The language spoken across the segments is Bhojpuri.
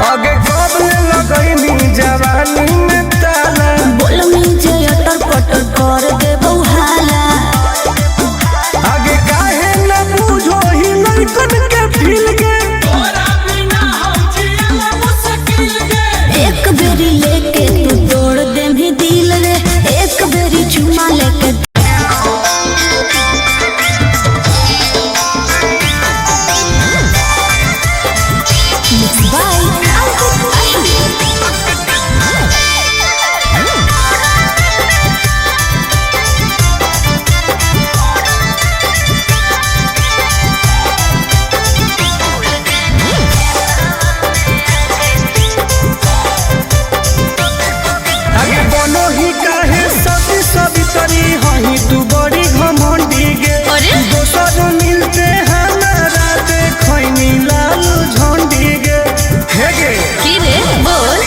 आगे कब लगैनी जवानी में ताला बोलमी जे अटर पटर कर देबौ हाला। आगे काहे न बुझो ही लड़कन के फील के एक बेरी लेके तू तोड़ दे भी दिल रे, एक बेरी चुमा लेके तू बड़ी घमंडी गे दोसर मिलते हमारा देखनी लाल झंडी गे हे गे की रे बोल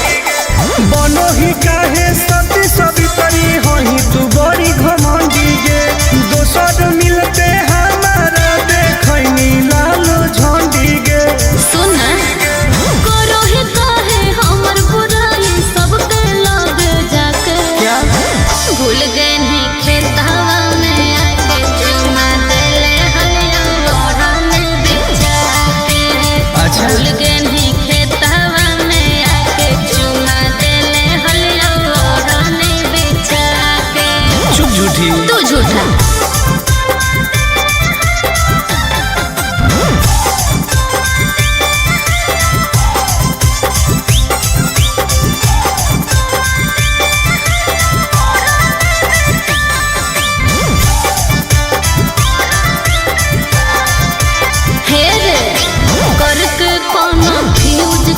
बनो ही काहे सती सवितरी हही तू बड़ी घमंडी गे दोसर मिलते हमारा देखनी लाल झंडी गे। सुन करो ही काहे हमर बुराई सबके लग जाके क्या भूल गए नहीं खेतवा में आके चुमा देले हलिया लोढ़ा में बिछा के। अच्छा। भूल गए नहीं खेतवा में आके चुमा देले हलिया लोढ़ा में बिछा के। चुप झूठी तू झूठा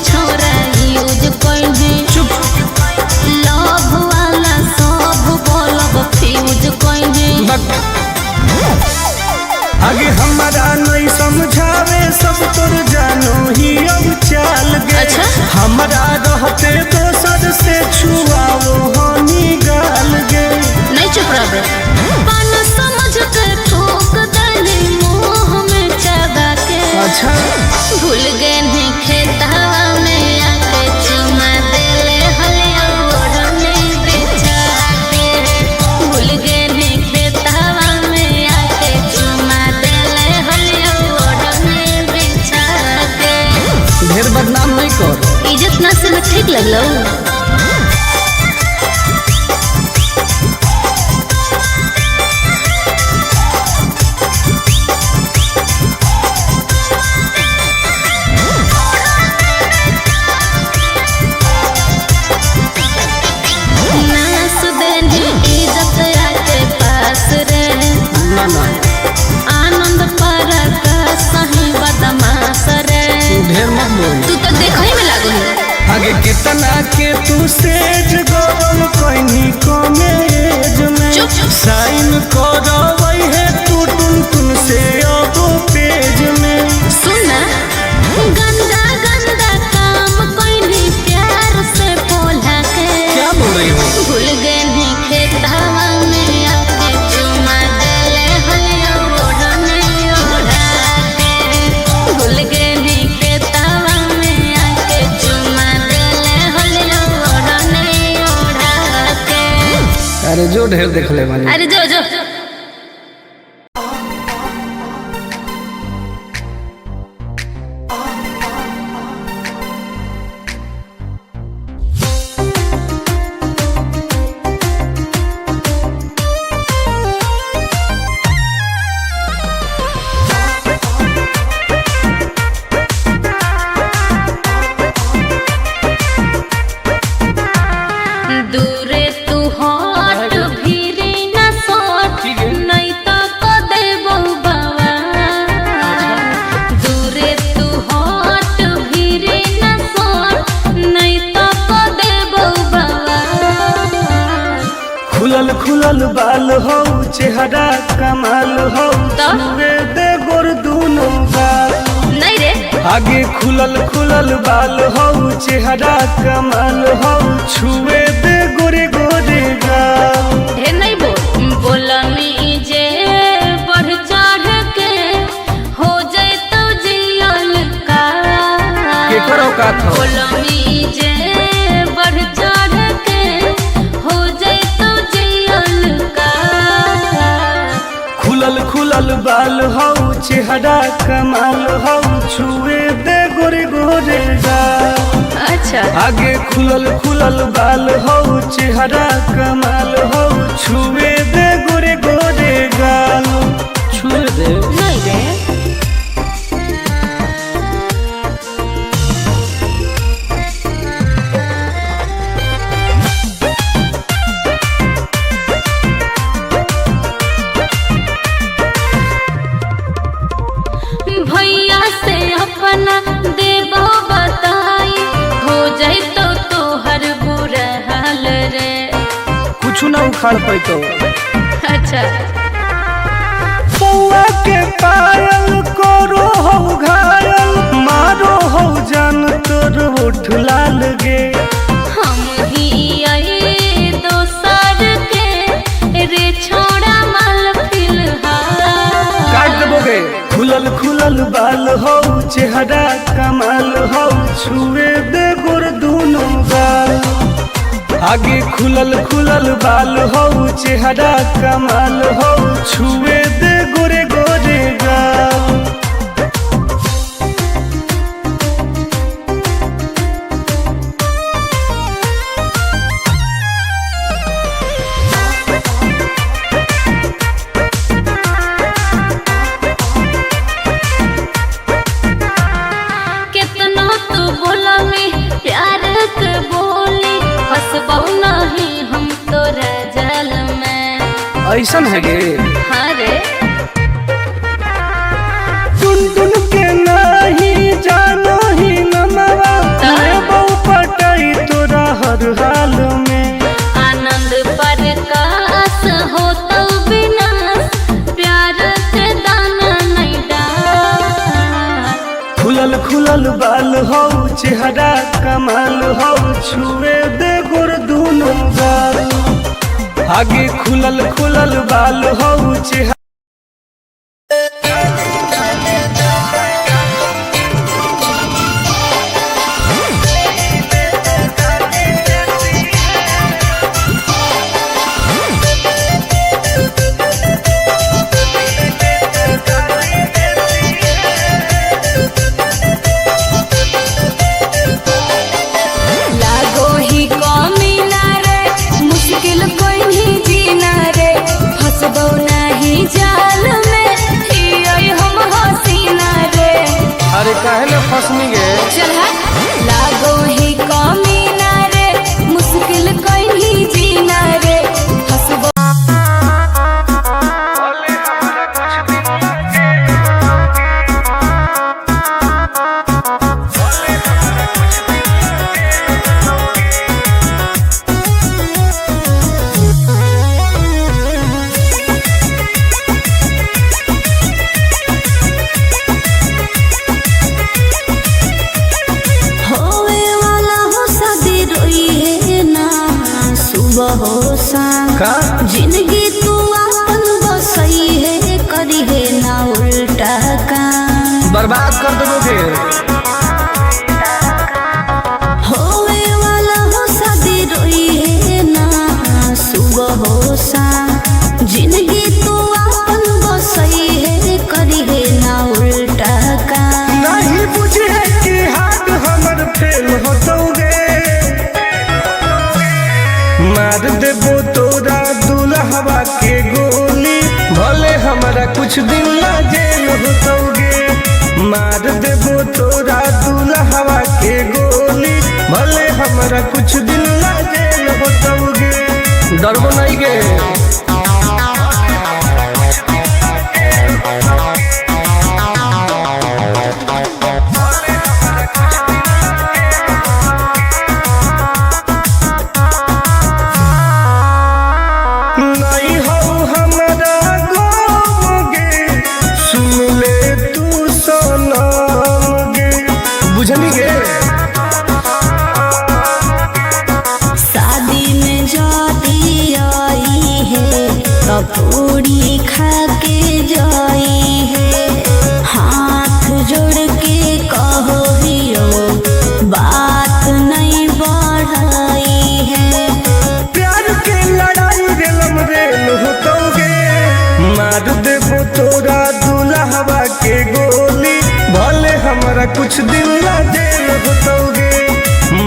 छोरा यूज कोइने चुप लव वाला सब बोलब फ्यूज कोइने। आगे हमारा नहीं समझावे सब तोर जानो ही अब चाल गे। अच्छा? हमारा रहते दोसर से छुआओ हनी गाल गे। नहीं चुप रह पान समझ के ठोक देले मुंह में चबा के। अच्छा भूल गए नहीं खेतवा में आके चुमा देले हलिया ओढ़ने बिछा के। भूल गए नहीं खेतवा में आके चुमा देले हलिया ओढ़ने बिछा के। ढेर बदनाम नहीं कर इज्जत ना से मैं ठीक लगलो। आनंद पर सही बदमाश रे ढेर मत बोल तू तो देखई में लागो है। आगे कितना के तू सेज गरम कोइनी कमे एज में चुप। साइन करवई है तू टुन से अब पेज में। सुना गंदा गंदा काम कोइनी प्यार से बोला के। क्या बोल रही हो? भूल गए नहीं खेतवा में आके चुमा देले हलिया ओढ़ने ओढ़ा के। भूल गए नहीं खेतवा में आके चुमा देले हलिया ओढ़ने ओढ़ा के। अरे जो ढेर देख ले मानी। अरे जो जो दूरे तू हट भीरी न सट नहीं तो को देबो बाबा। दूरे तू हट भीरी न सट नहीं तो को देबो बाबा। खुलल खुलल बाल हो चेहरा कमाल हो छुए दे गोर दूनो गाल। नहीं रे आगे खुलल खुलल बाल हो चेहरा कमाल हो छुए दे गोरे गोरे गाल। ढेर नहीं बोलमी जे बढ़ चढ़ के हो जाए तो जियल का। के केकर औकात हो? बोलमी जे बढ़ चढ़ के हो जाए तो जियल का। खुलल खुलल बाल हो चेहरा कमाल हो छुए दे गोरे गोरे गाल। अच्छा आगे खुलल खुलल बाल हो चेहरा कमाल हो छुए दे गोरे गोरे गाल। छुए दे नहीं रे। भैया से अपना देबो बताई हो जाए तो तोहर बुरा हाल रे। कुछ ना उखाड़ पैतो। अच्छा पौआ के पायल करो हो घायल मारो हो जान तोर ओठ लाल गे। हम ही आई दोसर के रे छोड़ा माल फिलहाल। काट देबोगे। खुलल खुलल बाल हो चेहरा कमाल हो छुए दे गोर दोनों गाल। आगे खुलल खुलल बाल हो चेहरा कमाल हो छुए दे गोरे गोरे गाल। कितना तू बोला में प्यार के बोली फंसबो नहीं हम तोरा जाल में। ऐसन है गे। हाँ रे टुन टुन के नहीं जानो ही नमवा बहु पटाई तोरा हर हाल में। आनंद प्रकाश हो तो बिना प्यार के दाना नहीं डाल। खुलल खुलल बाल हो चेहरा कमाल हो छुए दे गोर दोनों गाल। आगे खुलल खुलल बाल हो चेहरा लागो ही कमी ना रे मुश्किल कोई नहीं जीना रे। फंसबो नहीं जाल में ही हम हसीना रे। अरे काहे ना फसनी गे। चल हट। लागो ही कमी ना रे मुश्किल कोई नहीं जीना रे। फंसबो होवे वाला हो शादी रोई है ना सुबह हो शाम। का जिंदगी तू अपन बसई है करी है ना उल्टा काम। बर्बाद कर देबोगे। होवे वाला हो शादी रोई है ना सुबह हो शाम। जिंदगी तू अपन बसई है करी है ना उल्टा काम। नहीं बुझे कि हाथ हमर फेल होतोगे। मार देबो तोरा दुल्हवा के गोली भले हमारा कुछ दिन ला जेल होतोगे। मार देबो तोरा दुल्हवा के गोली भले हमारा कुछ दिन ला जेल होतोगे। डरबो नहीं गे। नहीं हो हमरा गोगे सुन ले तू सनम गे। बुझनी गे। शादी में जाती आई है तो पूरी खा के जाई है। हाथ जोड़ के कहो हियो हमरा कुछ दिन ला जेल होतोगे,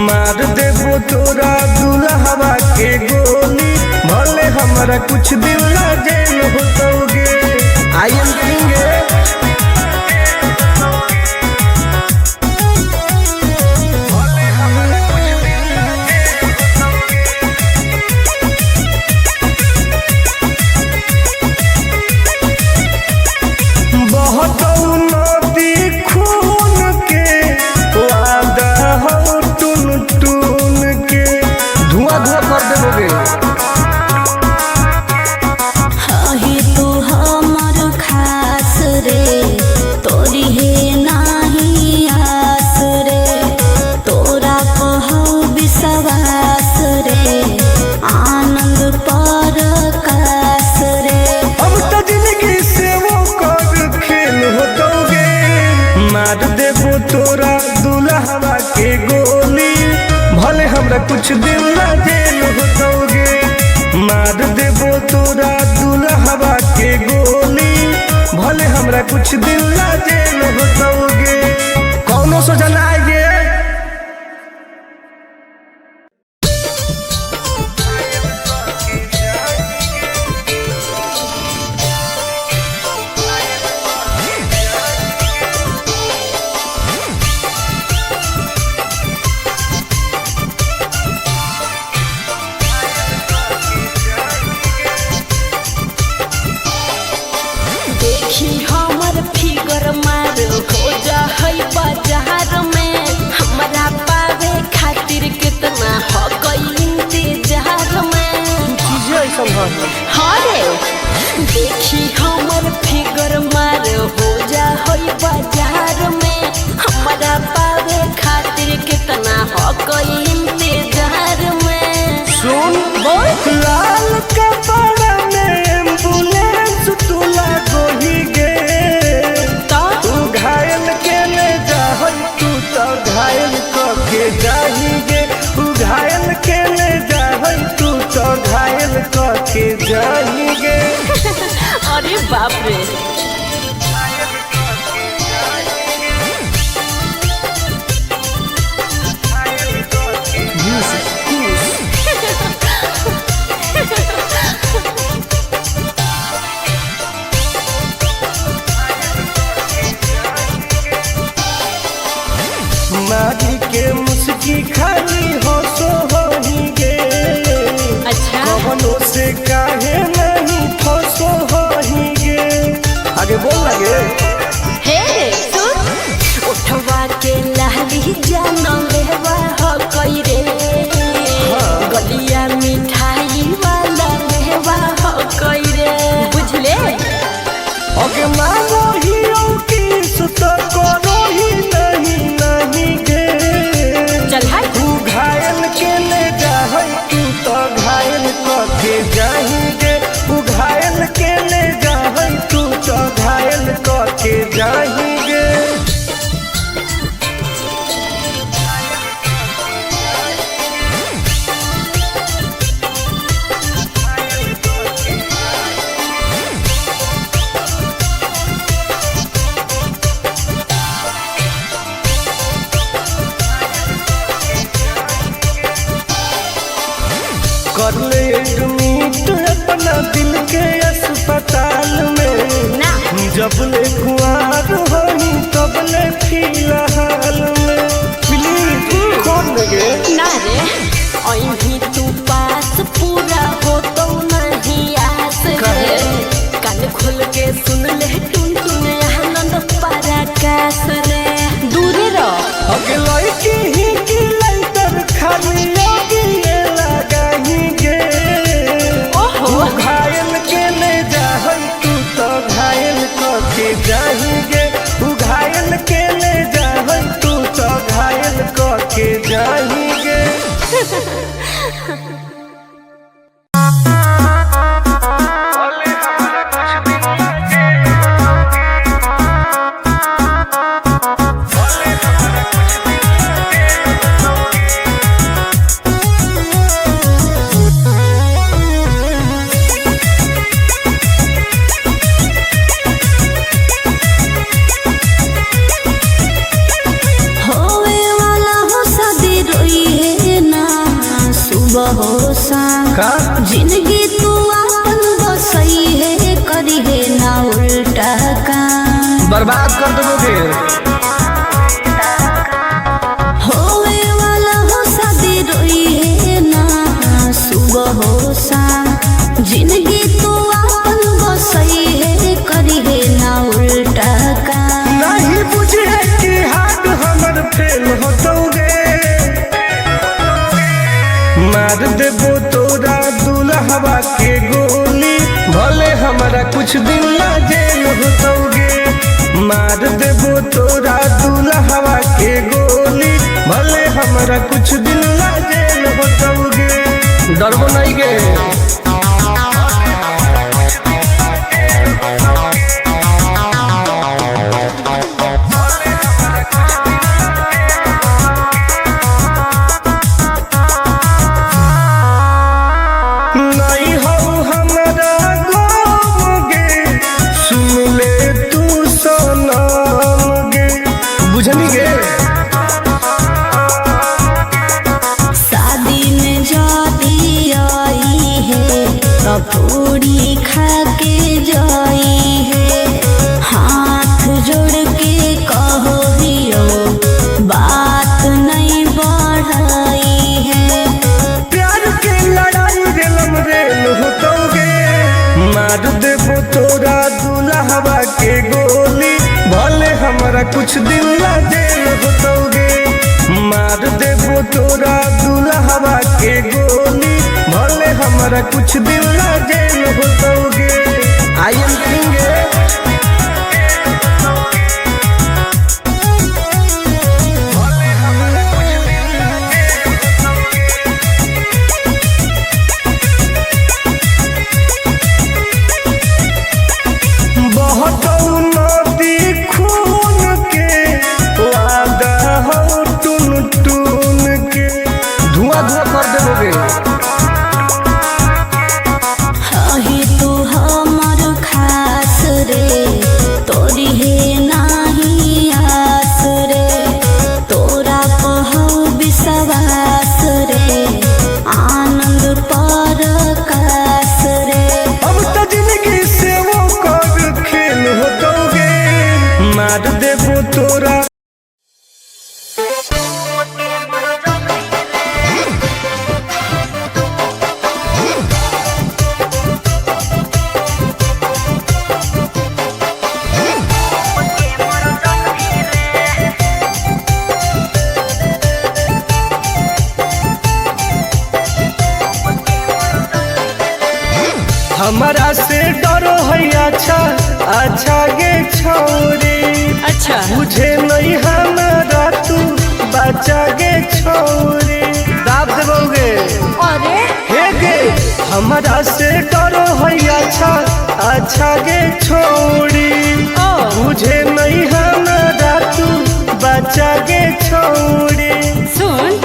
मार देबो तोरा दुल्हवा के गोली, भले हमरा कुछ दिन ला जेल होतोगे। आई एम किंग तोरा दुल्हवा के गोली, भले हमरा कुछ दिन ला जेल होतोगे, मार देबो तोरा दुल्हवा के गोली, भले हमरा कुछ दिन ला जेल होतोगे। कौनो सोचा ना आइए देखी हमर फिगर मार हो जा होई बाजार में, हमारा पावे खातिर कितना हो कोई इंतजार में। सुन लाल कपड़ा में एम्बुलेंस तू लागोही गे, तू घायल के ले जा, तू तो घायल के जाही गे, तू घायल के ले जा, तू तो घायल के जाही गे। अरे बाप रे मारी के मुस्की खाली हो सो होही गे। अच्छा कवनो से काहे नहीं फसो होही गे। आगे बोल लगे हे सुन उठवा के लहली जानो लेवा हो कोई रे, गलिया मिठाई वाला लेवा हो कोई रे, बुझले आगे मांगो ही किस तो करो ही नहीं गे। चल हाय तू घायल के ले जा, तू तो घायल के जाही गे, तू घायल के ले जा, तू तो घायल के जाही गे। कर ले एडमिट अपना दिल के अस्पताल में ना, जब ले कुआर होही तब ले फिलहाल में। प्लीज कौन लगे ना रे अहीं तू पास पूरा हो तो नहीं आस रे, कान खोल के सुन ले टुन टुन आनंद पराकाश रे, दूरी रह अगे लड़की ही की लइटर खाली योगी लगाही गे। ओहो तू घायल के ले जा, तू तो घायल के जाही गे, तू घायल के ले जा, तू तो घायल के जाही गे। बर्बाद कर दोगे। होवे वाला हो शादी रोई है ना सुबह हो शाम, जिंदगी तो अपन बसई है करी है ना उल्टा काम। नहीं बुझे कि हाथ हमर फेल होतोगे, मार देबो तोरा दुल्हवा के गोली, भले हमारा कुछ दिन ला जेल होतोगे। मार देबो तोरा दुल्हवा के गोली, भले हमारा कुछ दिन ला जेल होतोगे। डरबो नहीं गे। शादी में जाती आई है तो पूरी खा के जाई है, हाथ जोड़ के कहो दियो बात नहीं बढ़ाई है। प्यार के लड़ाई रेलम रेल होतोगे, मार देबो तोरा दुल्हवा के गोली, भले हमारा कुछ दिन ला जेल होतोगे। मार देबो तोरा दुल्हवा के गोली, भले हमारा कुछ दिन ला जेल होतोगे। I am king. ही तू हमर खास रे, तोरी है नाही आस रे, तोरा पहु विश्वास रे, आनंद पर कास रे। अब तो जिंदगी से वो कर खेल होतोगे, मार देबो तोरा। हमारा से डरो है अच्छा अच्छा गे छोरी, अच्छा मुझे नहीं हमारा तू बचा गे छोरी। दाब देबोगे अरे हे गे, हमारा से डरो है अच्छा अच्छा गे छोरी, मुझे नहीं हमारा तू बचा गे छोरी। सुन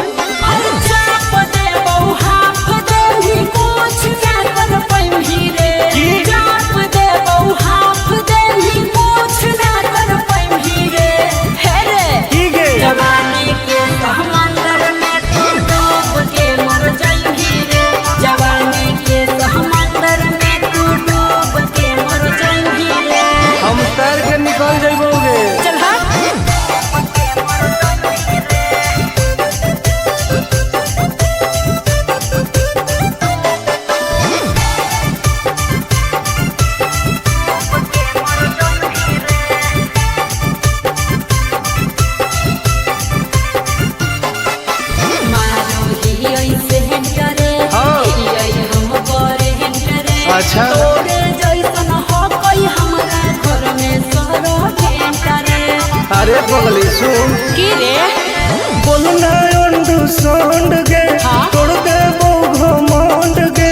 निकल जाइबोगे। चल अच्छा अरे पगली सुन की रे बोलना अंडरस्टैंड गे, तोड़ दे वो घमंड गे,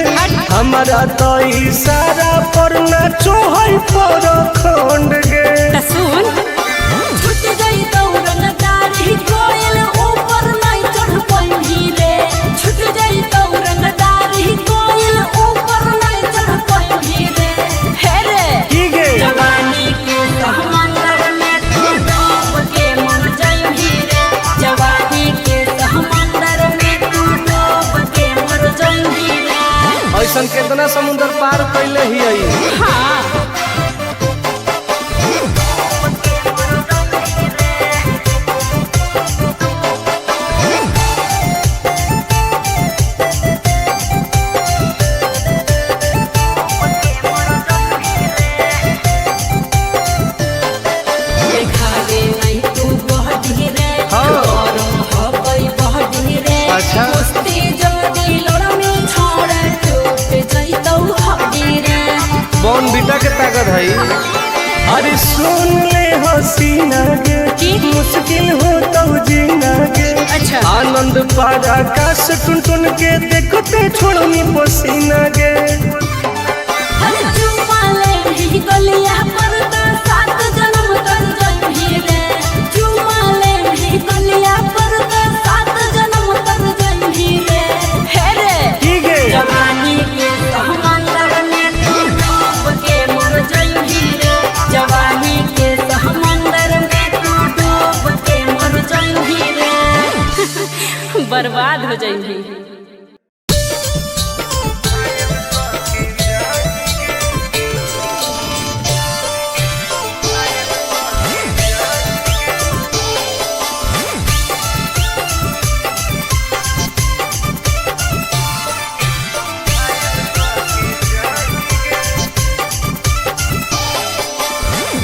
हमारा तो इशारा पर नाचो है पर खंड गे। सुन छूट गई दौड़न दाढ़ी कोयल ऊपर नहीं चढ़ पाई रे, छूट गई दौड़न दाढ़ी कोयल ऊपर नहीं चढ़ पाई रे। हे रे की गे जवानी के समंदर में तू डूब के मर जाई रे, जवानी के समंदर में तू डूब के मर जाई रे। ऐसा कितना समुद्र पार कैले ही आई। हाँ पपीता के ताकत है। अरे सुन ले हसीना के मुश्किल हो तो जीना के। अच्छा आनंद पारा आकाश टुन टुन के देखते छोड़नी पसीना के। गलिया पर तो 7 जन्म कर जइही रे। चुमा ले गलिया पर तो 7 जन्म कर जइही रे। हे रे ठीक है जवानी के समंदर में तू डूब के मर जइही रे। जवानी के समंदर में तू डूब के मर जइही रे। बर्बाद हो जइही।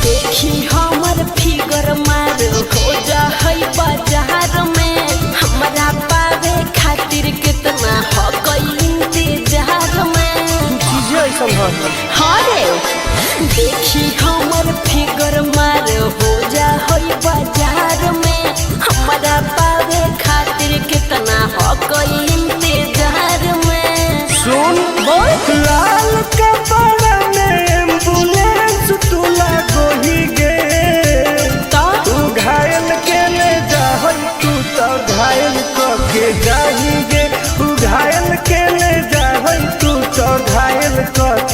देखी हमर फिगर मार हो जा है बाजार में। हमरा पावे खातिर कितना हो गई इंतजार में। चीजें ऐसा हाँ रे देखी हमर फिगर मार हो जा है बाजार में। हमरा पावे खातिर कितना हो गई इंतजार में। सुन बोल लाल कपड़ा में एम्बुलेंस तुला गोही गे। तो तू घायल के ले जा तू तो घायल के जाही गे। तू घायल के ले जा तू तो घायल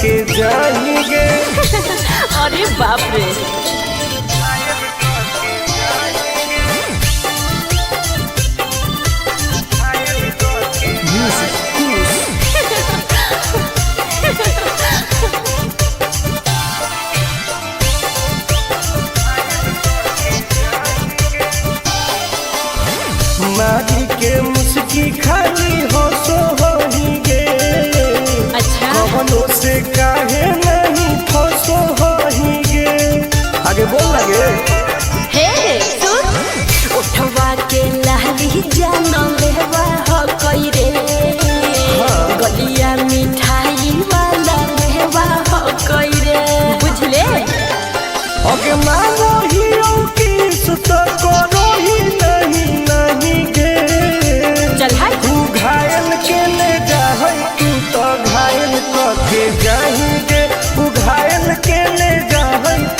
के जाही गे। अरे बाप रे मारी के मुस्की खाली हो सो होही गे। अच्छा कवनों से काहे नहीं फसो होही गे। आगे बोल लगे हे सुन उठवा के लहरी जानो लेवा हो कोई रे। गलिया मिठाई वाला लेवा हो कोई रे। बुझले अगे मानो हीरो किस तो करो ही नहीं गे। चल हाय तू घायल के ले जा तू तो घायल के जाही गे। तू घायल के ले जा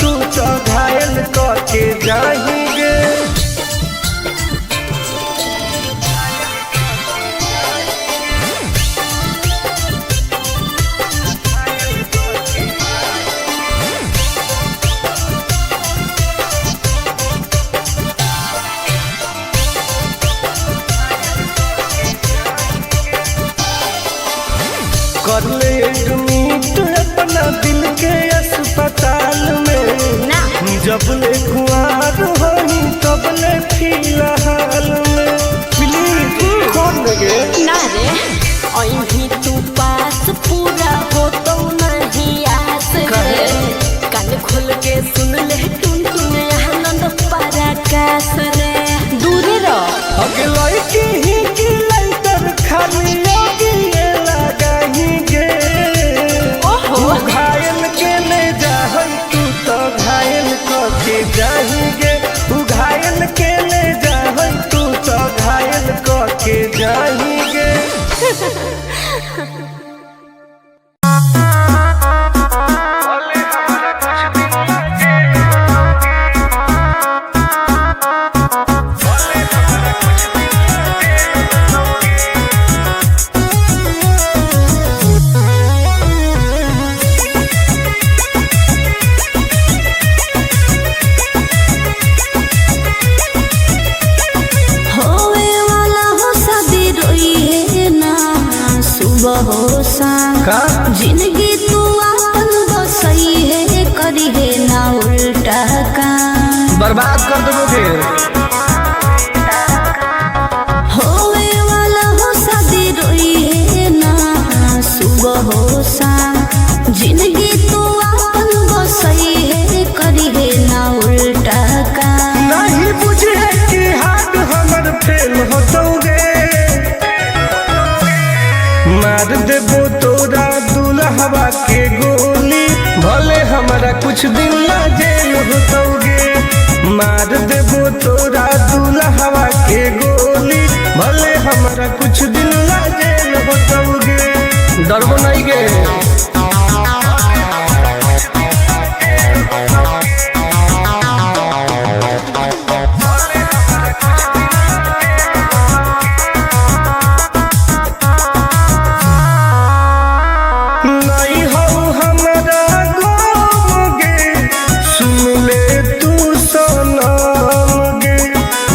तू तो घायल के जाही गे। कर ले एडमिट अपना दिल के अस्पताल में। ना जब ले कुआर होही तब ले फिलहाल में। प्लीज कौन लगे ना रे अहीं तू पास पूरा हो तो नहीं आस रे। कान खोल के सुन ले टुन टुन आनंद पराकाश रे। दूर रह अगे लड़की ही की लाइटर खाली लगी लगाही गे। ओहो तू घायल के ले जा तू तो घायल के जाही गे। तू घायल के ले जा तू तो घायल के जाही गे। का जिंदगी तू अपन बसई है करी है ना उल्टा काम बर्बाद कर देबो फिर होवे वाला हो शादी रोई है ना सुबह हो शाम जिंदगी तू अपन बसई है करी है ना उल्टा काम नहीं बुझे कि हाथ हमर फेल होतोगे मार देबो तोरा दुल्हवा के गोली भले कुछ दिन ला जेल होतोगे। मार देबो तोरा दुल्हवा के गोली, भले हमारा कुछ दिन ला जेल होतोगे। डरबो नहीं गे।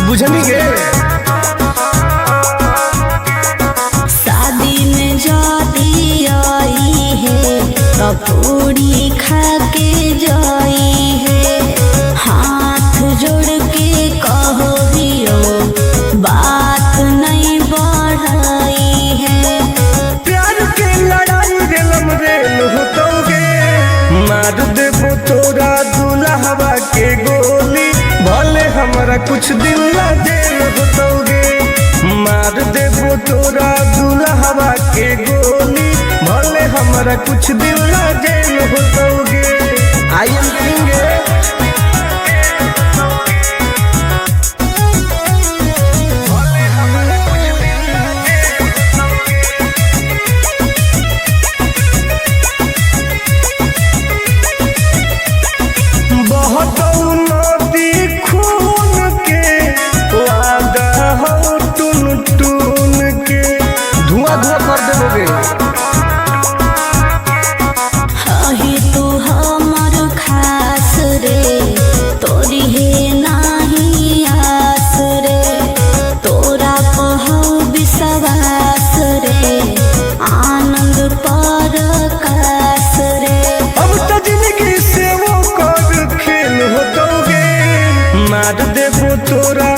बुझनी गे शादी में जाती आई है तो पूरी खा के जाई है। हाथ जोड़ के कहो दियो बात नहीं बढ़ाई है। प्यार के लड़ाई रेलम रेल होतोगे। मार देबो तोरा दुल्हवा के गोली, भले हमारा कुछ दिन ला जेल होतोगे। मार देबो तोरा दुल्हवा के गोली, भले हमारा कुछ दिन ला जेल होतोगे। आई एम करेंगे बहुत नदी खून के वादा हो टून टून के, धुआं धुआं कर देबोगे। हही तू हमर खास रे, तोरी है नाही आस रे। तोरा पहो विश्वास रे, आनंद परकाश रे। अब तो जिंदगी से वो कर खेल होतोगे। मार देबो तोरा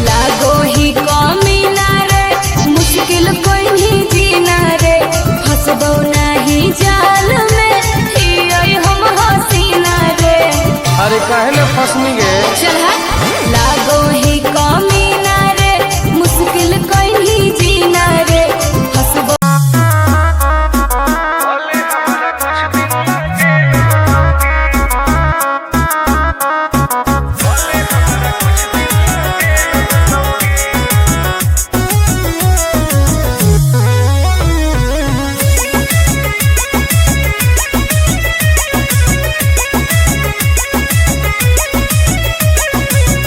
लागो ही कमीना रे, मुश्किल कोई नहीं जीना रे। फंसबो नहीं जाल में, हियोई हम हसीना रे। अरे काहे न फंसनी गे। चल लागो ही कमीना रे, मुश्किल कोई नहीं जीना रे। फंसबो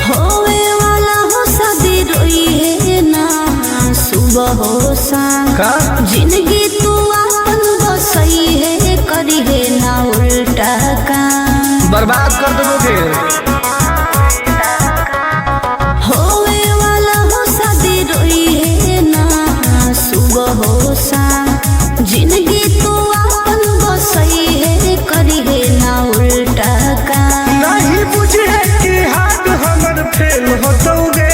होवे वाला हो शादी रोई है ना सुबह हो शाम। का जिंदगी तू अपन बसई है, करी है ना उल्टा काम। बर्बाद कर देबोगे। होवे वाला हो शादी रोई है ना सुबह हो शाम। जिंदगी तू अपन बसई है, करी है ना उल्टा काम। नहीं बुझे कि हाथ हमर फेल होतोगे।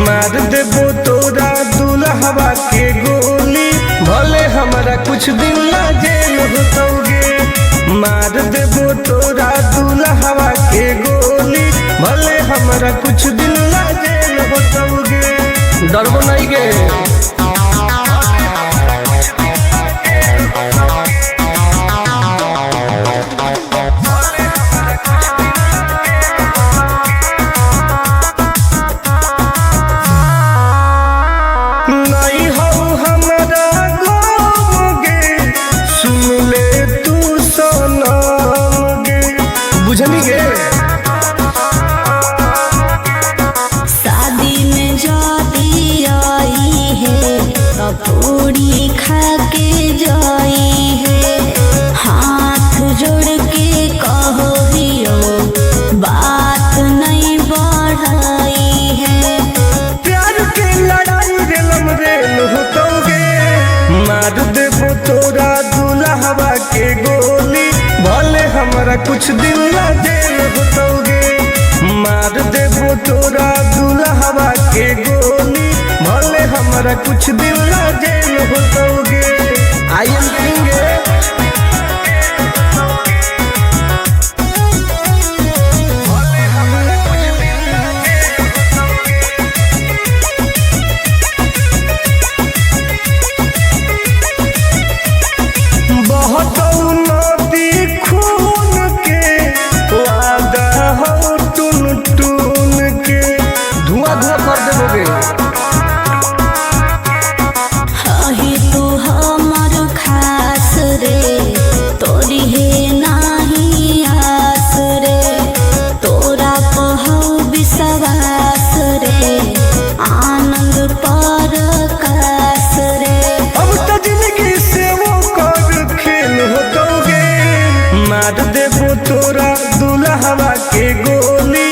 मार देबो तोरा दुल्हवा के गोली, भले हमारा कुछ दिन ला जेल होतोगे। मार देबो तोरा दुल्हवा के गोली, भले हमारा कुछ दिन ला जेल होतोगे। डरबो नहीं गे। नहीं हो हमारा गाँव गे, सुन ले तू सनम गे। बुझनी गे शादी में जाती आई है तो पूरी खा के जाई है। हाथ जोड़ के कहो दियो बात नहीं बढ़ाई है। प्यार के लड़ाई रेलम रेल होतोगे। मार देबो तोरा दुल्हवा के गोली, भले हमारा कुछ दिन ला जेल होतोगे। मार देबो तोरा दुल्हवा के गोली, हमारा कुछ दिन ला जेल होतोगे। आई एम किंग बहुत नदी खून के वादा हो टून टून के धुआं धुआं कर देबोगे। अही तू हमर खास रे तोरी हे नाही आस रे तोरा कहौ विश्वास रे आनंद परकाश रे। अब तो जिंदगी से वो कर खेल होतोगे। मार देबो तोरा दुल्हवा के गोली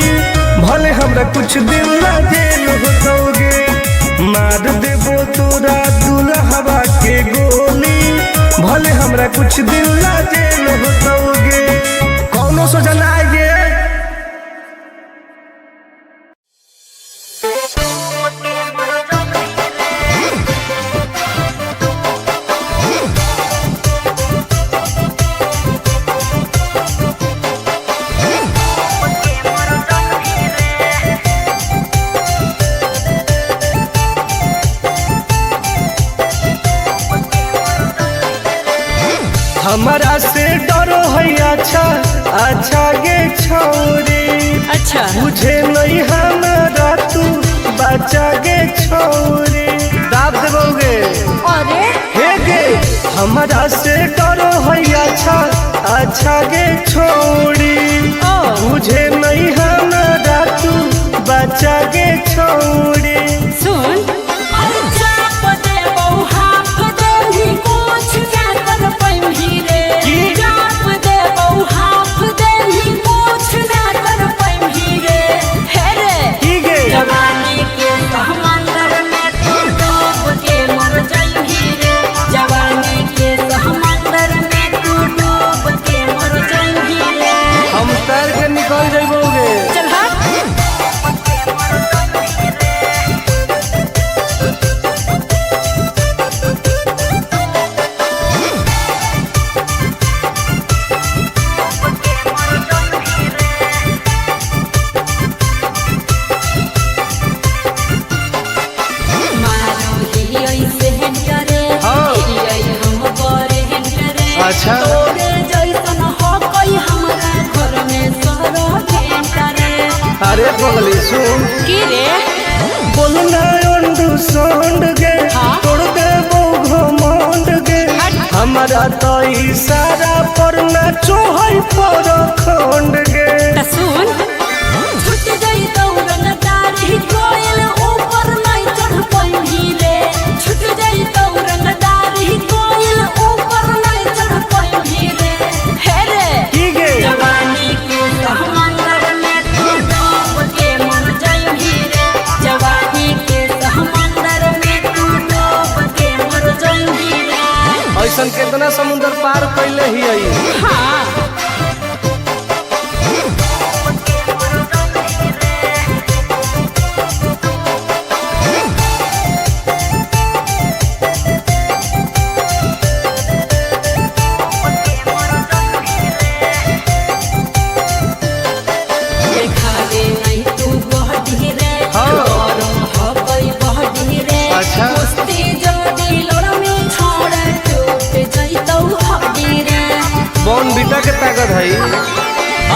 भले हमरा कुछ दिन ला जेल होतोगे। मार देबो तोरा दुल्हवा के गोली भले हमरा कुछ दिन ला जेल होतोगे। कौनो सोचा ना आइए। हमारा से डरो है अच्छा अच्छा गे छोरी। अच्छा मुझे नहीं हमारा तू बचा गे छोरी। दाब देबोगे अरे हे गे हमारा से डरो है अच्छा अच्छा गे छोरी। मुझे नहीं हमारा तू बचा गे छोरी। सुन हम तैर के निकल जाइबोगे। चल अच्छा अरे पगली सुन की रे बोलना अंडू सोंड गे तोड़ देबो घमंड गे। हमारा तो इशारा पर ना चोहई पर खंड गे। सुन छूट गई दौड़न दाढ़ी कोयल ऊपर नहीं चढ़ पाई रे। छूट गई दौड़न दाढ़ी कोयल ऊपर नहीं चढ़ पाई रे। हे रे की गे जवानी के समंदर में तू डूब के मर जाई रे। जवानी के समंदर में तू डूब के मर जाई रे। ऐसन कितना समुंदर पार कैले ही आई। हाँ अच्छा बॉन बीटा के ताकत है।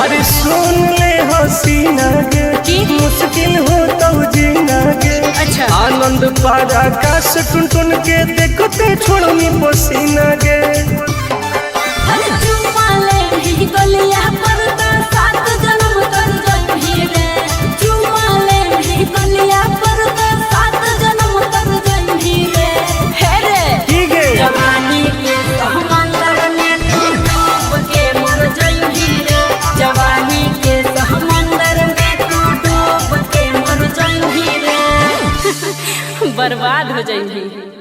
अरे सुन ले हसीना गे मुश्किल हो तो जीना गे। अच्छा आनंद पारा आकाश टुन टुन के देखते छोड़नी पसीना गे। बर्बाद हो जाएंगी।